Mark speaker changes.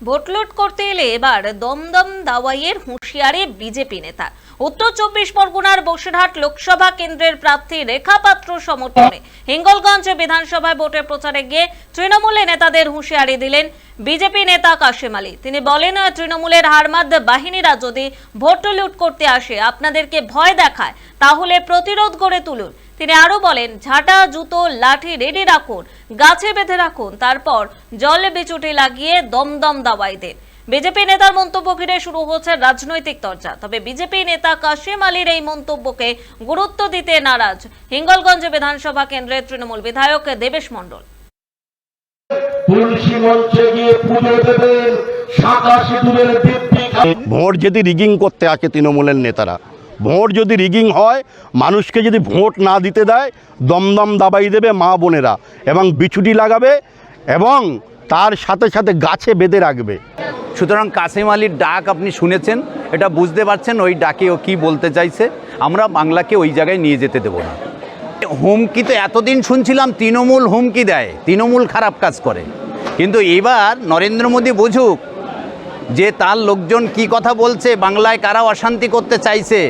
Speaker 1: Vote লুট করতে এলে এবার দমদম দাওয়াইয়ের হুঁশিয়ারি বিজেপি নেতা। উত্তর 24 পরগনার বসিরহাট লোকসভা কেন্দ্রের প্রার্থী রেখা পাত্র সমর্থনে হিঙ্গলগঞ্জ বিধানসভায় ভোটের প্রচারে গিয়ে তৃণমূল নেতাদের হুঁশিয়ারি দিলেন বিজেপি নেতা কাশেম আলী। তিনি বলেন, তৃণমূলের হারমাদ বাহিনীরা যদি ভোট লুট করতে আসে, আপনাদেরকে ভয় দেখায়, তাহলে প্রতিরোধ গড়ে তুলুন। তিনি আরো বলেন, ঝাঁটা, জুতো, লাঠি রেডি রাখুন, গাছে বেঁধে রাখুন, তারপর জলে বিচুটি লাগিয়ে দমদম দাওয়াই দেন। বিজেপি নেতার মন্তব্য ঘিরে শুরু হচ্ছে রাজনৈতিক চর্চা। তবে বিজেপি নেতা কাশেম আলীর এই মন্তব্যকে গুরুত্ব দিতে নারাজ হিঙ্গলগঞ্জ বিধানসভা কেন্দ্রের তৃণমূল বিধায়ক দেবেশ মণ্ডল।
Speaker 2: ভোট যদি রিগিং করতে আসে তৃণমূলের নেতারা, ভোট যদি রিগিং হয়, মানুষকে যদি ভোট না দিতে দেয়, দমদম দাবাই দেবে মা বোনেরা, এবং বিছুটি লাগাবে এবং তার সাথে সাথে গাছে বেঁধে রাখবে।
Speaker 3: সুতরাং কাশেম আলীর ডাক আপনি শুনেছেন, এটা বুঝতে পারছেন ওই ডাকে ও কী বলতে চাইছে। আমরা বাংলাকে ওই জায়গায় নিয়ে যেতে দেব না। হুমকি তো এতদিন শুনছিলাম তৃণমূল হুমকি দেয়, তৃণমূল খারাপ কাজ করে, কিন্তু এবার নরেন্দ্র মোদী বুঝুক যে তার লোকজন কি কথা বলছে, বাংলায় কারা অশান্তি করতে চাইছে।